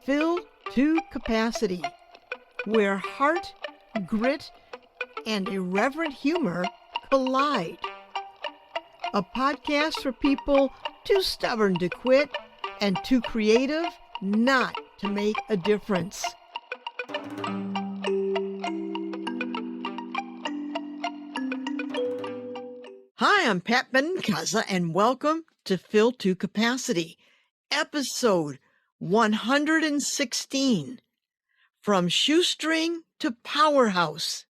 Filled to Capacity, where heart, grit, and irreverent humor collide. A podcast for people too stubborn to quit and too creative not to make a difference. Hi, I'm Pat Benincasa, and welcome to Fill to Capacity, episode 116, From Shoestring to Powerhouse,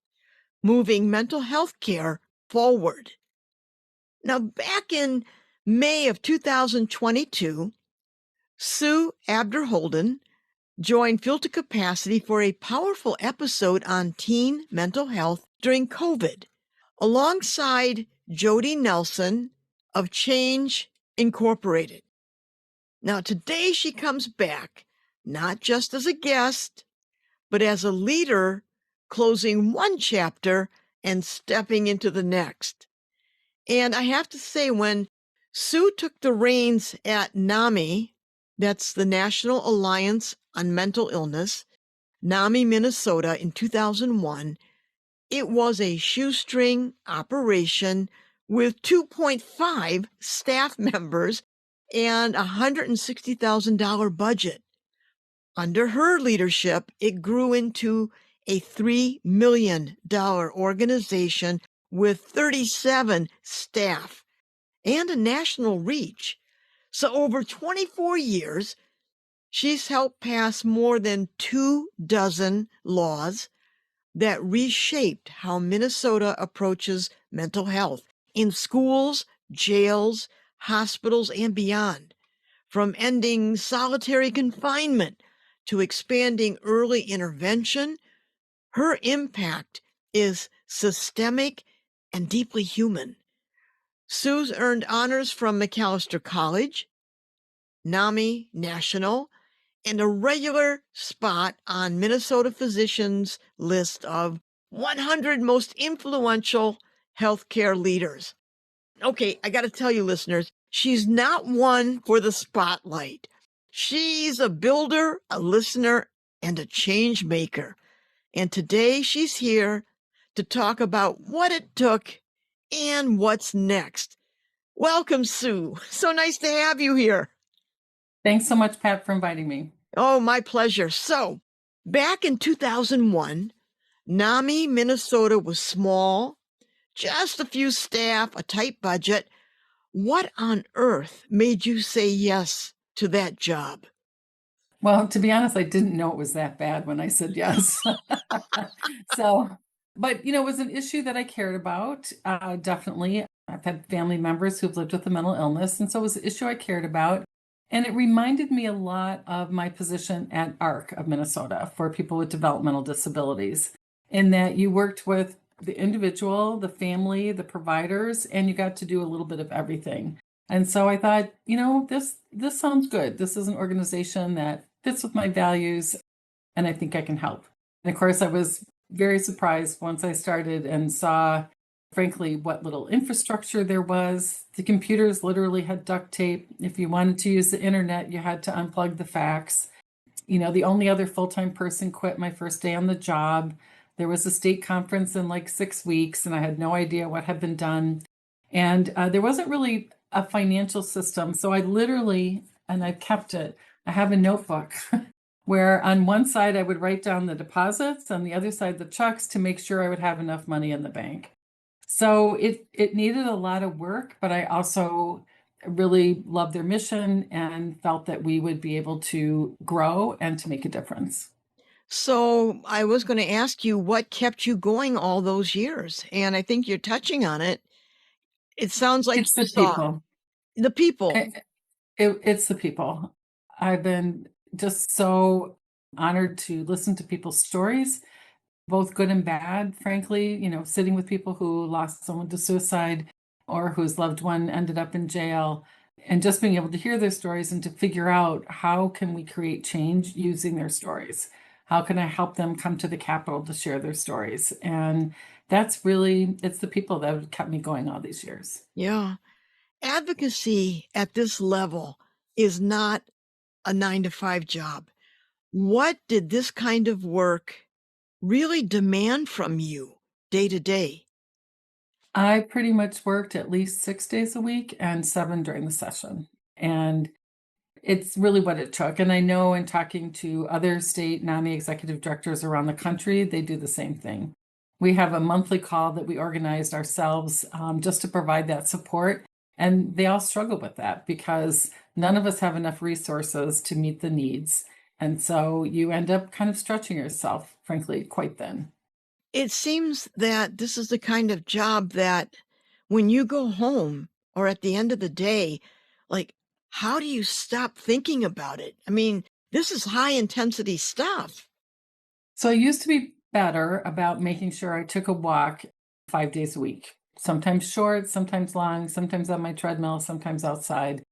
Moving Mental Health Care Forward. Now, back in May of 2022, Sue Abderholden joined Fill to Capacity for a powerful episode on teen mental health during COVID, alongside Jody Nelson of Change Incorporated. Now, today she comes back, not just as a guest, but as a leader, closing one chapter and stepping into the next. And I have to say, when Sue took the reins at NAMI, that's the National Alliance on Mental Illness, NAMI, Minnesota, in 2001, it was a shoestring operation with 2.5 staff members and a $160,000 budget. Under her leadership, it grew into a $3 million organization with 37 staff and a national reach. So over 24 years, she's helped pass more than 24 laws that reshaped how Minnesota approaches mental health in schools, jails, hospitals, and beyond. From ending solitary confinement to expanding early intervention, her impact is systemic and deeply human. Sue's earned honors from Macalester College, NAMI National, and a regular spot on Minnesota Physicians' list of 100 most influential healthcare leaders. Okay, I got to tell you, listeners, she's not one for the spotlight. She's a builder, a listener, and a change maker. And today she's here to talk about what it took and what's next. Welcome, Sue. So nice to have you here. Thanks so much, Pat, for inviting me. Oh, my pleasure. So, back in 2001, NAMI, Minnesota was small, just a few staff, a tight budget. What on earth made you say yes to that job? Well, to be honest, I didn't know it was that bad when I said yes. But it was an issue that I cared about. Definitely. I've had family members who've lived with a mental illness, and so it was an issue I cared about. And it reminded me a lot of my position at ARC of Minnesota for people with developmental disabilities, in that you worked with the individual, the family, the providers, and you got to do a little bit of everything. And so I thought, this sounds good. This is an organization that fits with my values, and I think I can help. And of course, I was very surprised once I started and saw, frankly, what little infrastructure there was. The computers literally had duct tape. If you wanted to use the internet, you had to unplug the fax. The only other full-time person quit my first day on the job. There was a state conference in like 6 weeks, and I had no idea what had been done. And there wasn't really a financial system. So I literally, and I've kept it, I have a notebook where on one side I would write down the deposits, on the other side the checks, to make sure I would have enough money in the bank. So it needed a lot of work, but I also really loved their mission and felt that we would be able to grow and to make a difference. So I was going to ask you what kept you going all those years, and I think you're touching on it. It sounds like it's the people. The people. It's the people. I've been just so honored to listen to people's stories, both good and bad, frankly, sitting with people who lost someone to suicide or whose loved one ended up in jail, and just being able to hear their stories and to figure out how can we create change using their stories. How can I help them come to the Capitol to share their stories? And it's the people that have kept me going all these years. Yeah. Advocacy at this level is not a 9-to-5 job. What did this kind of work really demand from you day to day? I pretty much worked at least 6 days a week and 7 during the session, and it's really what it took, and I know in talking to other state NAMI executive directors around the country, they do the same thing. We have a monthly call that we organized ourselves, just to provide that support, and they all struggle with that because none of us have enough resources to meet the needs, and so you end up kind of stretching yourself, frankly, quite thin. It seems that this is the kind of job that when you go home or at the end of the day, like, how do you stop thinking about it? I mean, this is high intensity stuff. So I used to be better about making sure I took a walk 5 days a week, sometimes short, sometimes long, sometimes on my treadmill, sometimes outside.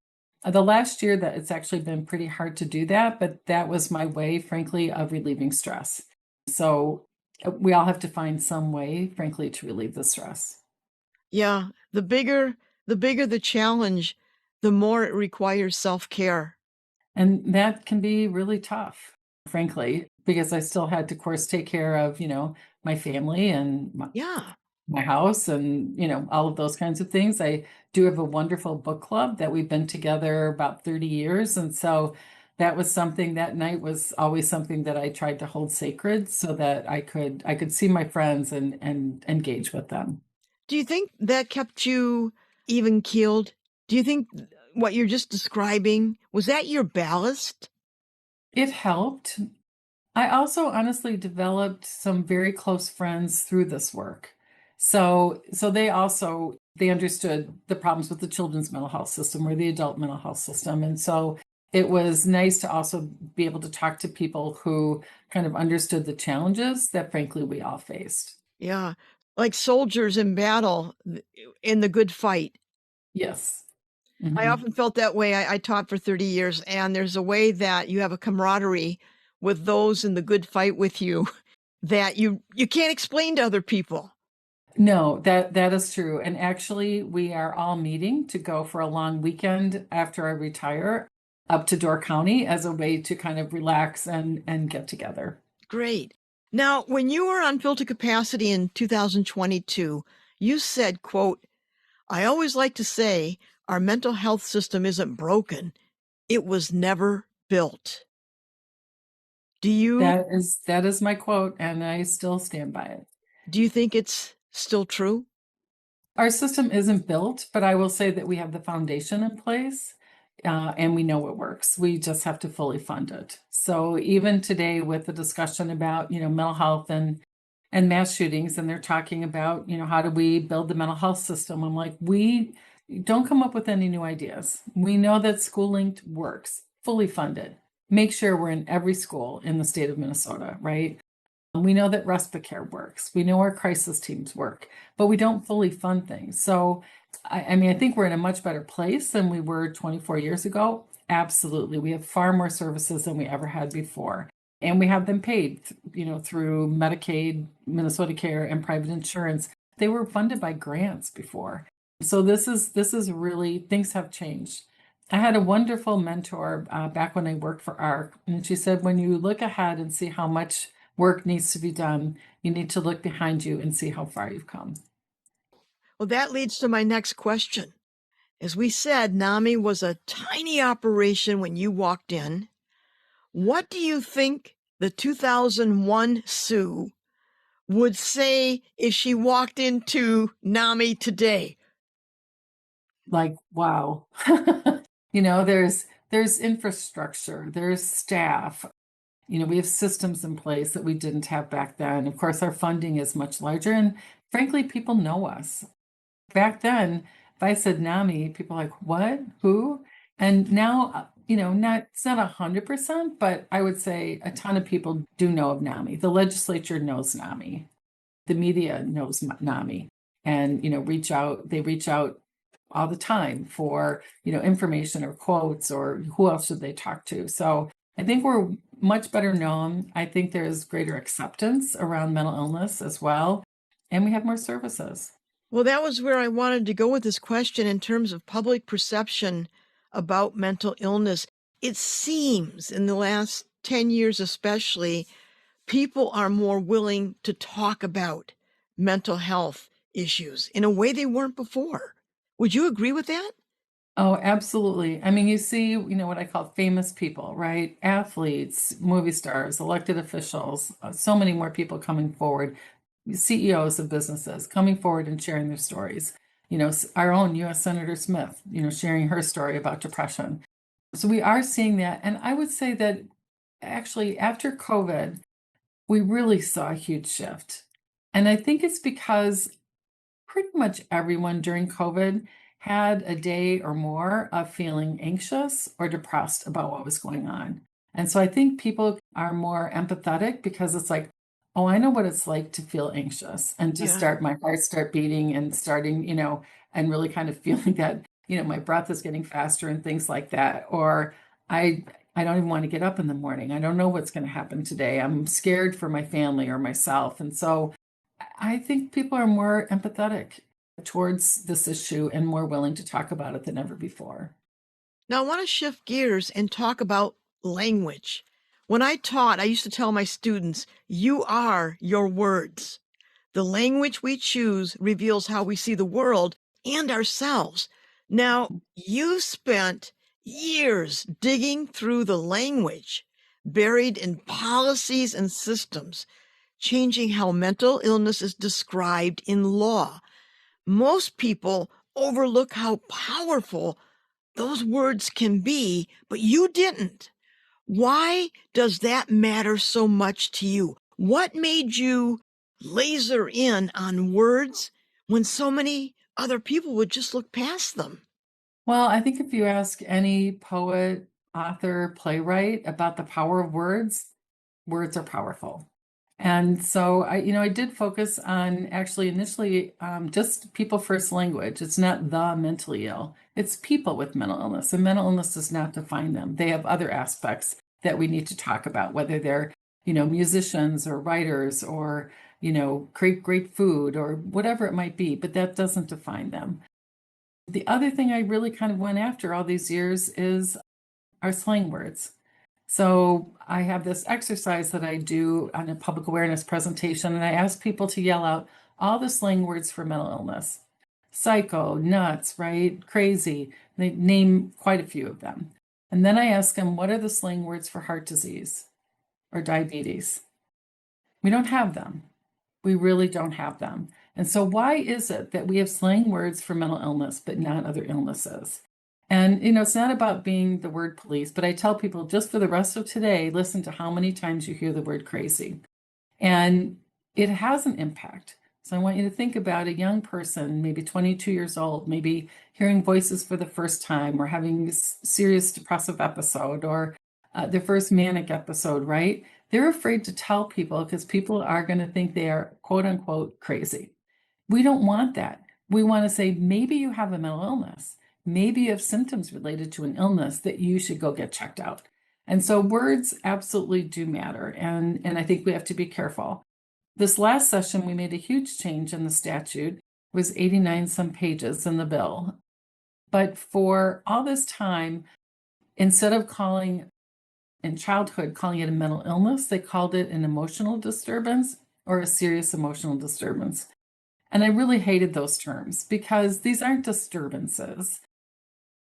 The last year that it's actually been pretty hard to do that, but that was my way, frankly, of relieving stress. So we all have to find some way, frankly, to relieve the stress. Yeah, the bigger the challenge, the more it requires self-care. And that can be really tough, frankly, because I still had to, of course, take care of, my family and Yeah. my house and, all of those kinds of things. I do have a wonderful book club that we've been together about 30 years. And so that was something that night was always something that I tried to hold sacred so that I could see my friends and engage with them. Do you think that kept you even keeled? Do you think what you're just describing, was that your ballast? It helped. I also honestly developed some very close friends through this work. So they understood the problems with the children's mental health system or the adult mental health system. And so it was nice to also be able to talk to people who kind of understood the challenges that frankly we all faced. Yeah. Like soldiers in battle in the good fight. Yes. I Mhm. often felt that way. I taught for 30 years, and there's a way that you have a camaraderie with those in the good fight with you that you can't explain to other people. No, that is true. And actually, we are all meeting to go for a long weekend after I retire up to Door County as a way to kind of relax and get together. Great. Now, when you were on Filter Capacity in 2022, you said, quote, "I always like to say our mental health system isn't broken. It was never built." Do you That is my quote, and I still stand by it. do you think it's still true? Our system isn't built, but I will say that we have the foundation in place, and we know it works. We just have to fully fund it. So even today, with the discussion about mental health and mass shootings, and they're talking about how do we build the mental health system? I'm like, we don't come up with any new ideas. We know that school linked works, fully funded. Make sure we're in every school in the state of Minnesota, right? We know that respite care works. We know our crisis teams work, but we don't fully fund things. So, I mean, I think we're in a much better place than we were 24 years ago. Absolutely. We have far more services than we ever had before. And we have them paid, through Medicaid, Minnesota Care, and private insurance. They were funded by grants before. So this is really things have changed. I had a wonderful mentor back when I worked for ARC, and she said, when you look ahead and see how much work needs to be done, you need to look behind you and see how far you've come. Well, that leads to my next question. As we said, NAMI was a tiny operation when you walked in. What do you think the 2001 Sue would say if she walked into NAMI today? Like, wow. There's infrastructure, there's staff. We have systems in place that we didn't have back then. Of course, our funding is much larger, and frankly, people know us. Back then, if I said NAMI, people are like, what? Who? And now, it's not 100%, but I would say a ton of people do know of NAMI. The legislature knows NAMI. The media knows NAMI, and they reach out all the time for information or quotes or who else should they talk to. So I think we're much better known. I think there's greater acceptance around mental illness as well, and we have more services. Well, that was where I wanted to go with this question in terms of public perception about mental illness. It seems in the last 10 years especially, people are more willing to talk about mental health issues in a way they weren't before. Would you agree with that? Oh, absolutely. I mean, you see, what I call famous people, right? Athletes, movie stars, elected officials, so many more people coming forward, CEOs of businesses coming forward and sharing their stories. Our own US Senator Smith, sharing her story about depression. So we are seeing that. And I would say that actually after COVID, we really saw a huge shift. And I think it's because pretty much everyone during COVID had a day or more of feeling anxious or depressed about what was going on. And so I think people are more empathetic because it's like, oh, I know what it's like to feel anxious and to Yeah. start my heart start beating and starting, and really kind of feeling that, my breath is getting faster and things like that. Or I I don't even want to get up in the morning. I don't know what's going to happen today. I'm scared for my family or myself. And so I think people are more empathetic towards this issue and more willing to talk about it than ever before. Now, I want to shift gears and talk about language. When I taught, I used to tell my students, you are your words. The language we choose reveals how we see the world and ourselves. Now, you spent years digging through the language buried in policies and systems, changing how mental illness is described in law. Most people overlook how powerful those words can be, but you didn't. Why does that matter so much to you? What made you laser in on words when so many other people would just look past them? Well, I think if you ask any poet, author, playwright about the power of words are powerful. And so I did focus on actually initially just people first language. It's not the mentally ill. It's people with mental illness. And mental illness does not define them. They have other aspects that we need to talk about, whether they're, musicians or writers or, create great food or whatever it might be, but that doesn't define them. The other thing I really kind of went after all these years is our slang words. So I have this exercise that I do on a public awareness presentation, and I ask people to yell out all the slang words for mental illness. Psycho, nuts, right? Crazy. They name quite a few of them. And then I ask them, what are the slang words for heart disease or diabetes? We don't have them. We really don't have them. And so why is it that we have slang words for mental illness, but not other illnesses? And, it's not about being the word police, but I tell people just for the rest of today, listen to how many times you hear the word crazy. And it has an impact. So I want you to think about a young person, maybe 22 years old, maybe hearing voices for the first time or having a serious depressive episode or their first manic episode, right? They're afraid to tell people because people are going to think they are quote unquote crazy. We don't want that. We want to say, maybe you have a mental illness. Maybe you have symptoms related to an illness that you should go get checked out. And so words absolutely do matter. And I think we have to be careful. This last session, we made a huge change in the statute. It was 89 some pages in the bill. But for all this time, instead of calling in childhood, calling it a mental illness, they called it an emotional disturbance or a serious emotional disturbance. And I really hated those terms because these aren't disturbances,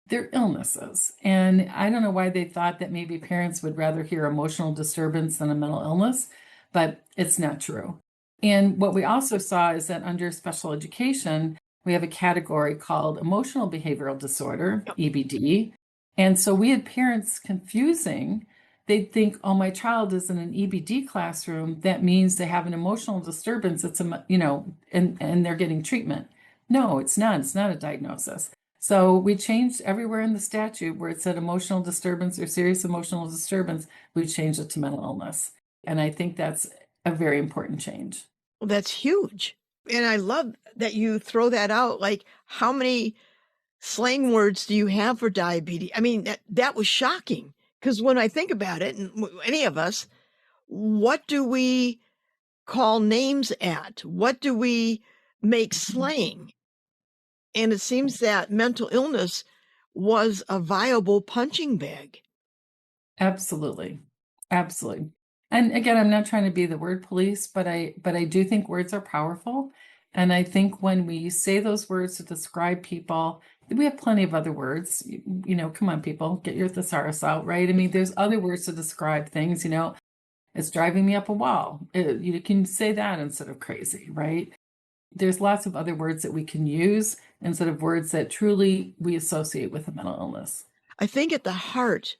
they're illnesses. And I don't know why they thought that maybe parents would rather hear emotional disturbance than a mental illness, but it's not true. And what we also saw is that under special education, we have a category called emotional behavioral disorder, Yep. EBD. And so we had parents confusing. They'd think, oh, my child is in an EBD classroom. That means they have an emotional disturbance. It's and they're getting treatment. No, it's not. It's not a diagnosis. So we changed everywhere in the statute where it said emotional disturbance or serious emotional disturbance, we changed it to mental illness. And I think that's a very important change. Well, that's huge. And I love that you throw that out. Like, how many slang words do you have for diabetes? I mean, that was shocking because when I think about it, and any of us, what do we call names at? What do we make slang? And it seems that mental illness was a viable punching bag. Absolutely. Absolutely. And again, I'm not trying to be the word police, but I do think words are powerful. And I think when we say those words to describe people, we have plenty of other words. Come on, people, get your thesaurus out, right? I mean, there's other words to describe things, it's driving me up a wall. You can say that instead of crazy, right? There's lots of other words that we can use instead of words that truly we associate with a mental illness. I think at the heart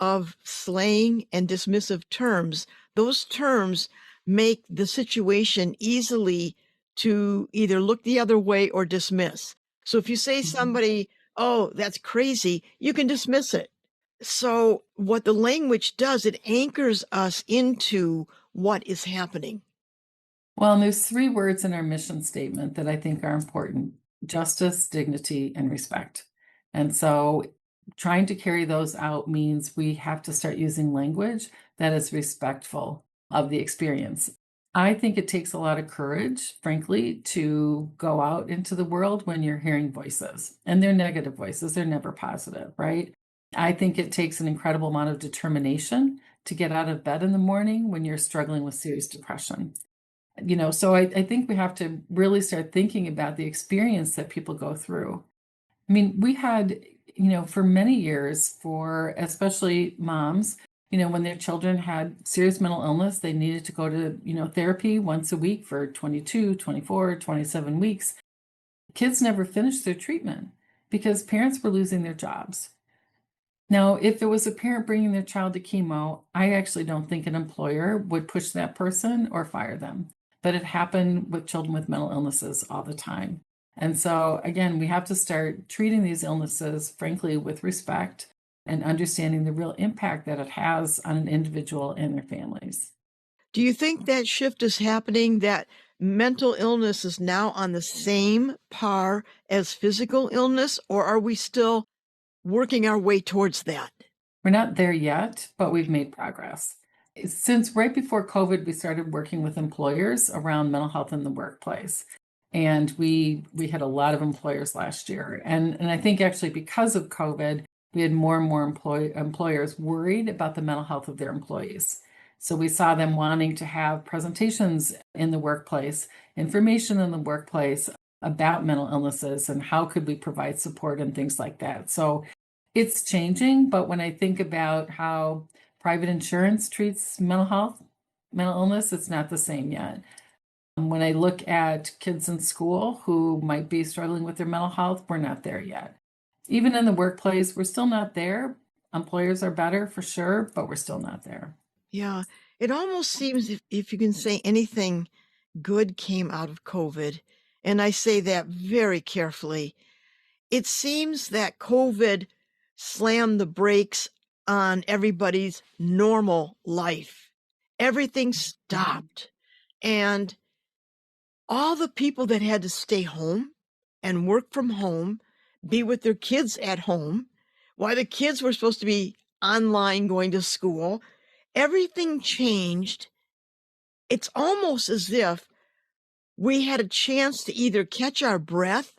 of slang and dismissive terms, those terms make the situation easily to either look the other way or dismiss. So if you say Mhm. somebody, "Oh, that's crazy," you can dismiss it. So what the language does, it anchors us into what is happening. Well, and there's three words in our mission statement that I think are important: justice, dignity, and respect. And so trying to carry those out means we have to start using language that is respectful of the experience. I think it takes a lot of courage, frankly, to go out into the world when you're hearing voices, and they're negative voices, they're never positive, right? I think it takes an incredible amount of determination to get out of bed in the morning when you're struggling with serious depression. So I think we have to really start thinking about the experience that people go through. I mean, we had, for many years, for especially moms, when their children had serious mental illness, they needed to go to, therapy once a week for 22, 24, 27 weeks. Kids never finished their treatment because parents were losing their jobs. Now, if it was a parent bringing their child to chemo, I actually don't think an employer would push that person or fire them. But it happened with children with mental illnesses all the time. And so, again, we have to start treating these illnesses, frankly, with respect and understanding the real impact that it has on an individual and their families. Do you think that shift is happening, that mental illness is now on the same par as physical illness, or are we still working our way towards that? We're not there yet, but we've made progress. Since right before COVID, we started working with employers around mental health in the workplace. And we had a lot of employers last year. And I think actually because of COVID, we had more and more employers worried about the mental health of their employees. So we saw them wanting to have presentations in the workplace, information in the workplace about mental illnesses and how could we provide support and things like that. So it's changing, but when I think about how private insurance treats mental health, mental illness, it's not the same yet. When I look at kids in school who might be struggling with their mental health, we're not there yet. Even in the workplace, we're still not there. Employers are better for sure, but we're still not there. Yeah, it almost seems if you can say anything good came out of COVID, and I say that very carefully, it seems that COVID slammed the brakes on everybody's normal life. Everything Mhm. stopped. And all the people that had to stay home and work from home, be with their kids at home, while the kids were supposed to be online going to school, everything changed. It's almost as if we had a chance to either catch our breath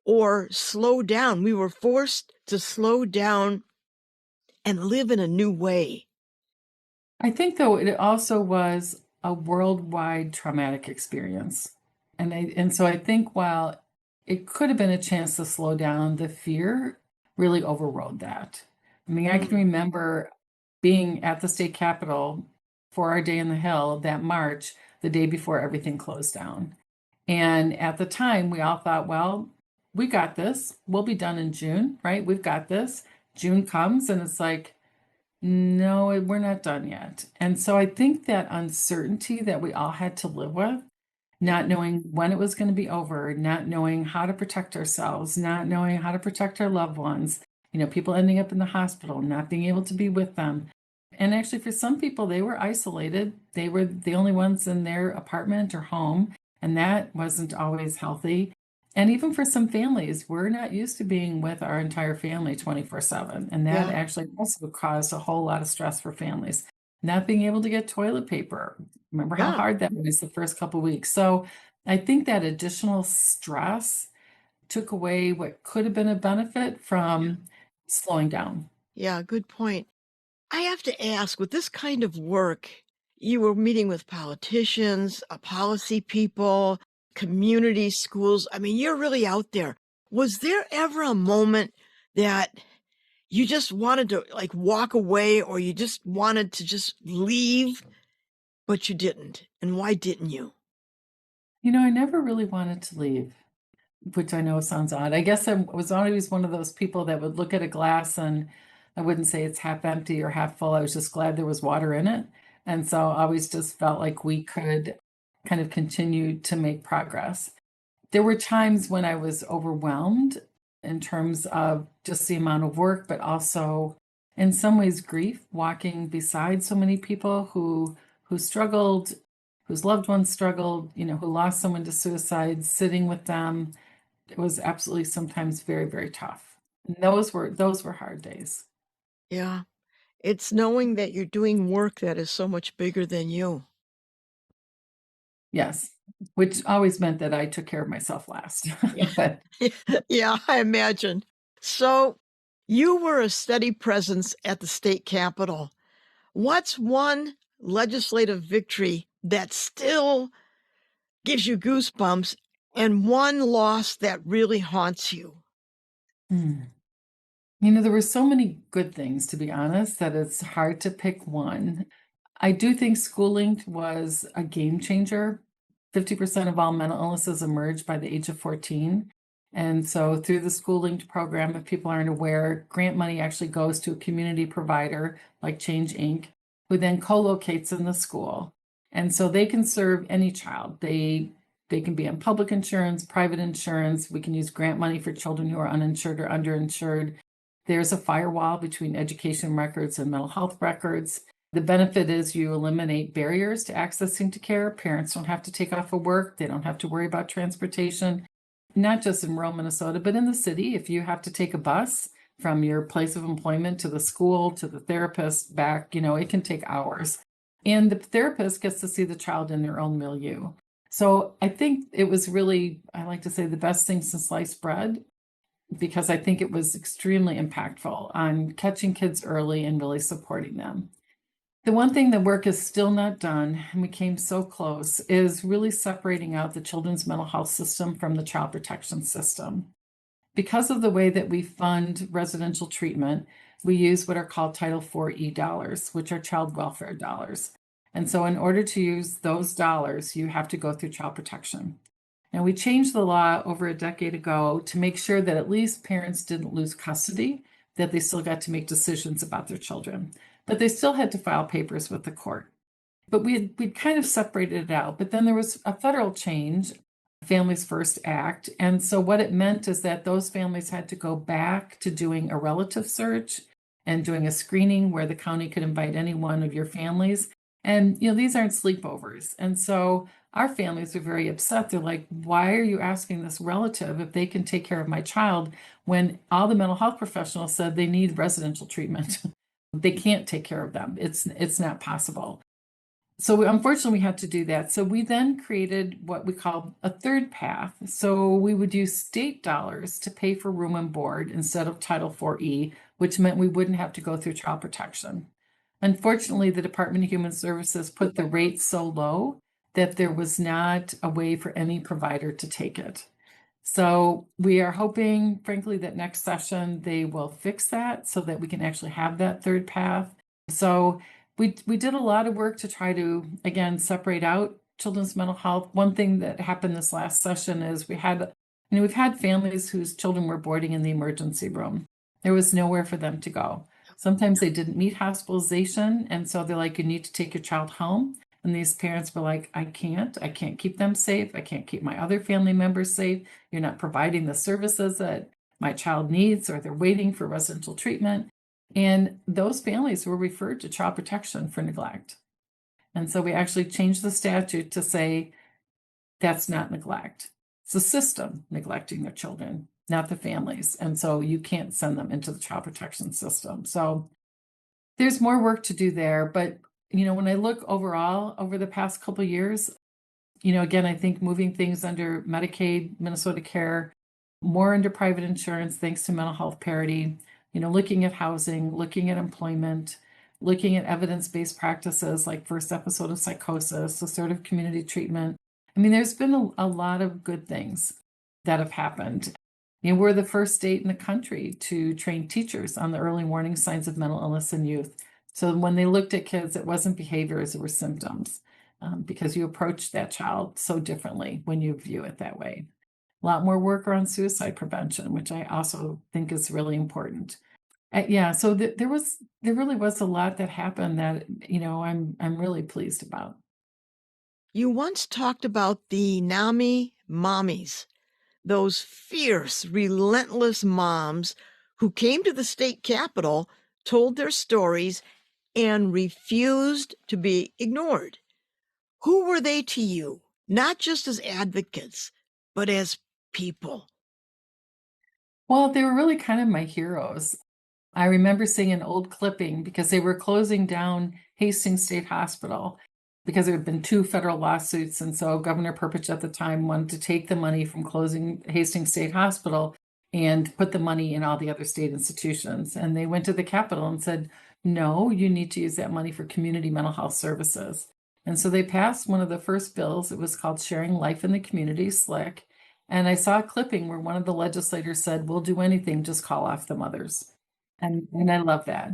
or slow down. We were forced to slow down and live in a new way. I think though it also was a worldwide traumatic experience. And so I think while it could have been a chance to slow down, the fear really overrode that. I mean, I can Mm, remember being at the state capitol for our day in the Hill that March, the day before everything closed down. And at the time, we all thought, well, we got this. We'll be done in June, right? We've got this. June comes and it's like, no, we're not done yet. And so I think that uncertainty that we all had to live with, not knowing when it was going to be over, not knowing how to protect ourselves, not knowing how to protect our loved ones, people ending up in the hospital, not being able to be with them. And actually, for some people, they were isolated. They were the only ones in their apartment or home, and that wasn't always healthy. And even for some families, we're not used to being with our entire family 24/7. And that yeah, actually also caused a whole lot of stress for families. Not being able to get toilet paper. Remember how yeah, hard that was the first couple weeks. So I think that additional stress took away what could have been a benefit yeah, from slowing down. yeah, good point. I have to ask, with this kind of work, you were meeting with politicians, policy people, community schools. I mean, you're really out there. Was there ever a moment that you just wanted to like walk away or you just wanted to just leave, but you didn't? And why didn't you? I never really wanted to leave, which I know sounds odd. I guess I was always one of those people that would look at a glass and I wouldn't say it's half empty or half full. I was just glad there was water in it. And so I always just felt like we could kind of continue to make progress. There were times when I was overwhelmed in terms of just the amount of work, but also in some ways grief, walking beside so many people who struggled, whose loved ones struggled, who lost someone to suicide, sitting with them. It was absolutely sometimes very, very tough. And those were hard days. Yeah. It's knowing that you're doing work that is so much bigger than you. Yes, which always meant that I took care of myself last. Yeah. But Yeah, I imagine. So you were a steady presence at the state capitol. What's one legislative victory that still gives you goosebumps and one loss that really haunts you? hmm. There were so many good things, to be honest, that it's hard to pick one. I do think schooling was a game changer. 50% of all mental illnesses emerge by the age of 14. And so, through the schooling program, if people aren't aware, grant money actually goes to a community provider like Change Inc., who then co locates in the school. And so they can serve any child. They can be on public insurance, private insurance. We can use grant money for children who are uninsured or underinsured. There's a firewall between education records and mental health records. The benefit is you eliminate barriers to accessing to care. Parents don't have to take off of work. They don't have to worry about transportation, not just in rural Minnesota, but in the city. If you have to take a bus from your place of employment to the school, to the therapist back, it can take hours. And the therapist gets to see the child in their own milieu. So I think it was really, I like to say, the best thing since sliced bread, because I think it was extremely impactful on catching kids early and really supporting them. The one thing the work is still not done, and we came so close, is really separating out the children's mental health system from the child protection system. Because of the way that we fund residential treatment, we use what are called Title IV-E dollars, which are child welfare dollars. And so in order to use those dollars, you have to go through child protection. And we changed the law over a decade ago to make sure that at least parents didn't lose custody, that they still got to make decisions about their children, but they still had to file papers with the court. But we'd kind of separated it out. But then there was a federal change, Families First Act. And so what it meant is that those families had to go back to doing a relative search and doing a screening where the county could invite any one of your families. And, these aren't sleepovers. And so our families were very upset. They're like, why are you asking this relative if they can take care of my child when all the mental health professionals said they need residential treatment? They can't take care of them. It's not possible. So unfortunately, we had to do that. So we then created what we call a third path. So we would use state dollars to pay for room and board instead of Title IV-E, which meant we wouldn't have to go through child protection. Unfortunately, the Department of Human Services put the rate so low that there was not a way for any provider to take it. So we are hoping, frankly, that next session they will fix that so that we can actually have that third path. So we did a lot of work to try to, again, separate out children's mental health. One thing that happened this last session is we've had families whose children were boarding in the emergency room. There was nowhere for them to go. Sometimes they didn't meet hospitalization, and so they're like, you need to take your child home. And these parents were like, I can't keep them safe. I can't keep my other family members safe. You're not providing the services that my child needs, or they're waiting for residential treatment. And those families were referred to child protection for neglect. And so we actually changed the statute to say that's not neglect. It's the system neglecting their children, not the families. And so you can't send them into the child protection system. So there's more work to do there. But, when I look overall over the past couple of years, again, I think moving things under Medicaid, Minnesota Care, more under private insurance, thanks to mental health parity, looking at housing, looking at employment, looking at evidence-based practices like first episode of psychosis, assertive community treatment. I mean, there's been a lot of good things that have happened. We're the first state in the country to train teachers on the early warning signs of mental illness in youth. So when they looked at kids, it wasn't behaviors, it were symptoms, because you approach that child so differently when you view it that way. A lot more work around suicide prevention, which I also think is really important. Yeah, so there really was a lot that happened that I'm really pleased about. You once talked about the NAMI mommies, those fierce, relentless moms who came to the state capitol, told their stories, and refused to be ignored. Who were they to you, not just as advocates, but as people? Well, they were really kind of my heroes. I remember seeing an old clipping because they were closing down Hastings State Hospital because there had been 2 federal lawsuits. And so Governor Perpich at the time wanted to take the money from closing Hastings State Hospital and put the money in all the other state institutions. And they went to the Capitol and said, no, you need to use that money for community mental health services. And so they passed one of the first bills. It was called Sharing Life in the Community, SLIC. And I saw a clipping where one of the legislators said, we'll do anything, just call off the mothers. And I love that.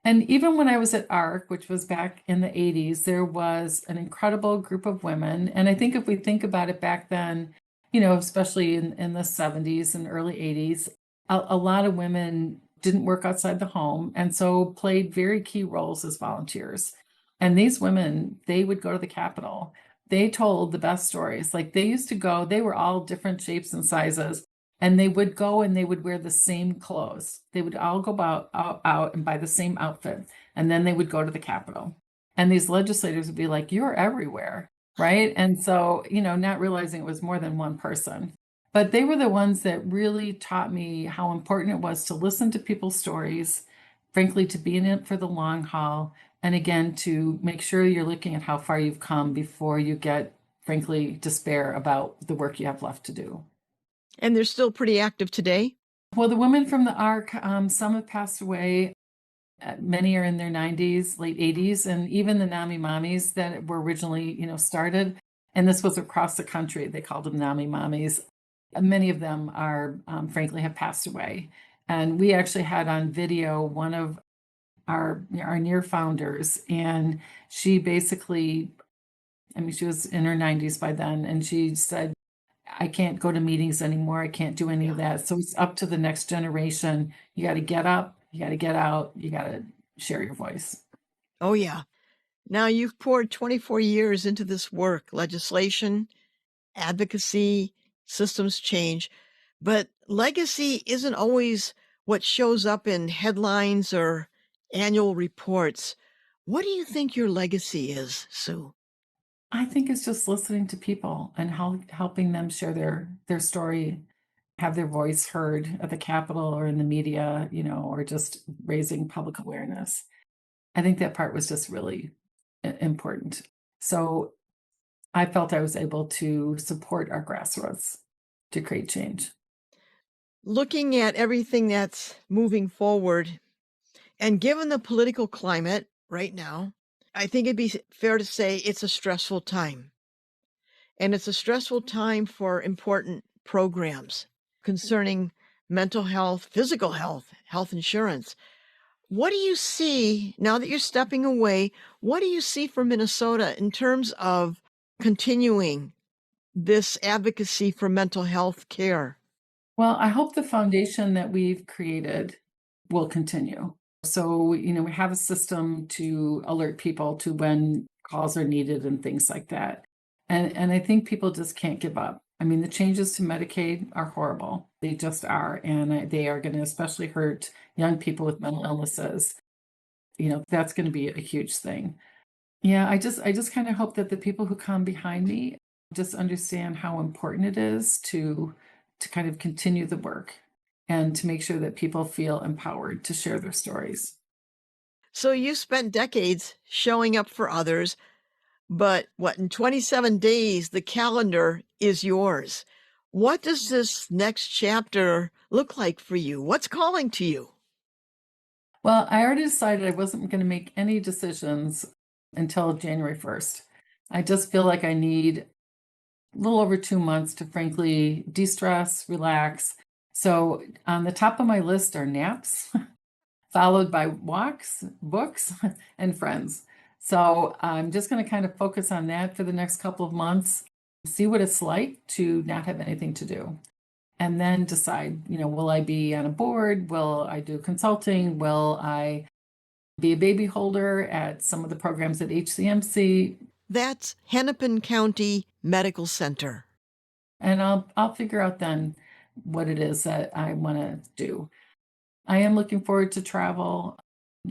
And even when I was at ARC, which was back in the 80s, there was an incredible group of women. And I think if we think about it back then, especially in the 70s and early 80s, a lot of women didn't work outside the home and so played very key roles as volunteers. And these women, they would go to the Capitol. They told the best stories. Like they used to go, they were all different shapes and sizes. And they would go and they would wear the same clothes. They would all go out and buy the same outfit. And then they would go to the Capitol. And these legislators would be like, you're everywhere, right? And so, not realizing it was more than one person. But they were the ones that really taught me how important it was to listen to people's stories, frankly, to be in it for the long haul. And again, to make sure you're looking at how far you've come before you get, frankly, despair about the work you have left to do. And they're still pretty active today? Well, the women from the ARC, some have passed away. Many are in their 90s, late 80s, and even the NAMI mommies that were originally, started. And this was across the country. They called them NAMI mommies. Many of them are, frankly, have passed away. And we actually had on video one of our near founders, and she basically, she was in her 90s by then, and she said, I can't go to meetings anymore. I can't do any of that. So it's up to the next generation. You got to get up, you got to get out, you got to share your voice. Oh, yeah. Now you've poured 24 years into this work, legislation, advocacy, systems change, but legacy isn't always what shows up in headlines or annual reports. What do you think your legacy is, Sue? I think it's just listening to people and helping them share their story, have their voice heard at the Capitol or in the media, or just raising public awareness. I think that part was just really important. So I felt I was able to support our grassroots to create change. Looking at everything that's moving forward, and given the political climate right now, I think it'd be fair to say it's a stressful time. And it's a stressful time for important programs concerning mental health, physical health, health insurance. What do you see now that you're stepping away? What do you see for Minnesota in terms of continuing this advocacy for mental health care? Well, I hope the foundation that we've created will continue. So, we have a system to alert people to when calls are needed and things like that. And I think people just can't give up. The changes to Medicaid are horrible. They just are. And they are going to especially hurt young people with mental illnesses. That's going to be a huge thing. Yeah, I just kind of hope that the people who come behind me just understand how important it is to kind of continue the work and to make sure that people feel empowered to share their stories. So you spent decades showing up for others, but in 27 days, the calendar is yours. What does this next chapter look like for you? What's calling to you? Well, I already decided I wasn't going to make any decisions until January 1st. I just feel like I need a little over 2 months to frankly de-stress, relax. So on the top of my list are naps, followed by walks, books, and friends. So I'm just going to kind of focus on that for the next couple of months, see what it's like to not have anything to do, and then decide, will I be on a board? Will I do consulting? Will I be a baby holder at some of the programs at HCMC? That's Hennepin County Medical Center. And I'll figure out then what it is that I want to do. I am looking forward to travel.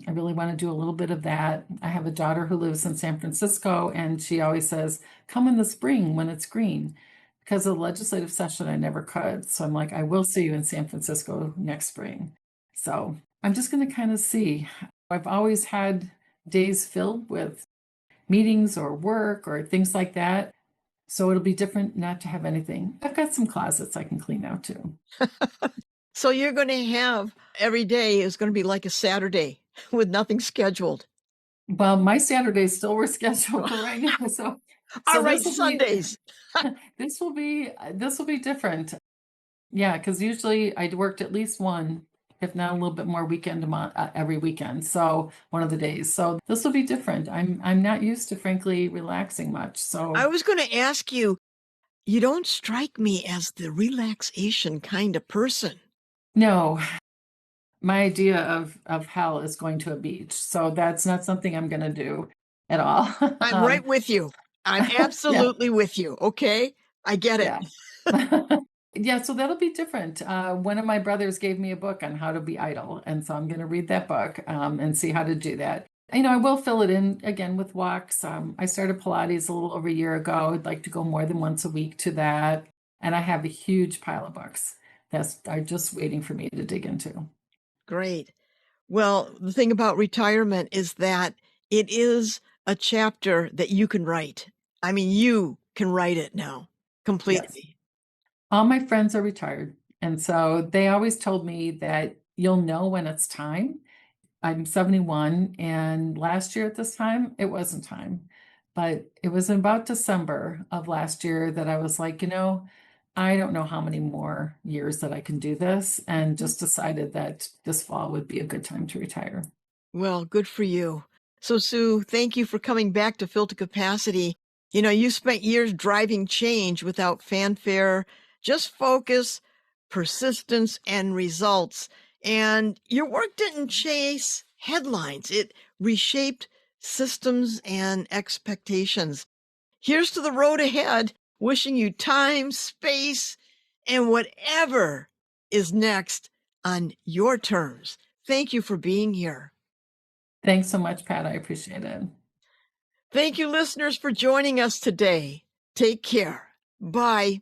I really want to do a little bit of that. I have a daughter who lives in San Francisco, and she always says, come in the spring when it's green. Because of the legislative session, I never could. So I'm like, I will see you in San Francisco next spring. So I'm just going to kind of see. I've always had days filled with meetings or work or things like that. So it'll be different not to have anything. I've got some closets I can clean out too. So you're going to have every day is going to be like a Saturday with nothing scheduled. Well, my Saturdays still were scheduled for right now. So All right, this will Sundays. this will be different. Yeah, because usually I worked at least one, if not a little bit more weekend a month, every weekend. So one of the days. So this will be different. I'm not used to frankly relaxing much. So I was going to ask you, you don't strike me as the relaxation kind of person. no, my idea of hell is going to a beach. So that's not something I'm going to do at all. I'm right with you. I'm Yeah, absolutely with you. Okay. I get it. yeah. Yeah, so that'll be different. One of my brothers gave me a book on how to be idle, and so I'm going to read that book and see how to do that. I will fill it in again with walks. I started Pilates a little over a year ago. I'd like to go more than once a week to that, and I have a huge pile of books that are just waiting for me to dig into. Great. Well, the thing about retirement is that it is a chapter that you can write. I mean, you can write it now Yes. completely. All my friends are retired, and so they always told me that you'll know when it's time. I'm 71, and last year at this time, it wasn't time. But it was in about December of last year that I was like, I don't know how many more years that I can do this, and just decided that this fall would be a good time to retire. Well, good for you. So, Sue, thank you for coming back to Filter Capacity. You spent years driving change without fanfare, just focus, persistence, and results. And your work didn't chase headlines, it reshaped systems and expectations. Here's to the road ahead, wishing you time, space, and whatever is next on your terms. Thank you for being here. Thanks so much, Pat. I appreciate it. Thank you, listeners, for joining us today. Take care. Bye.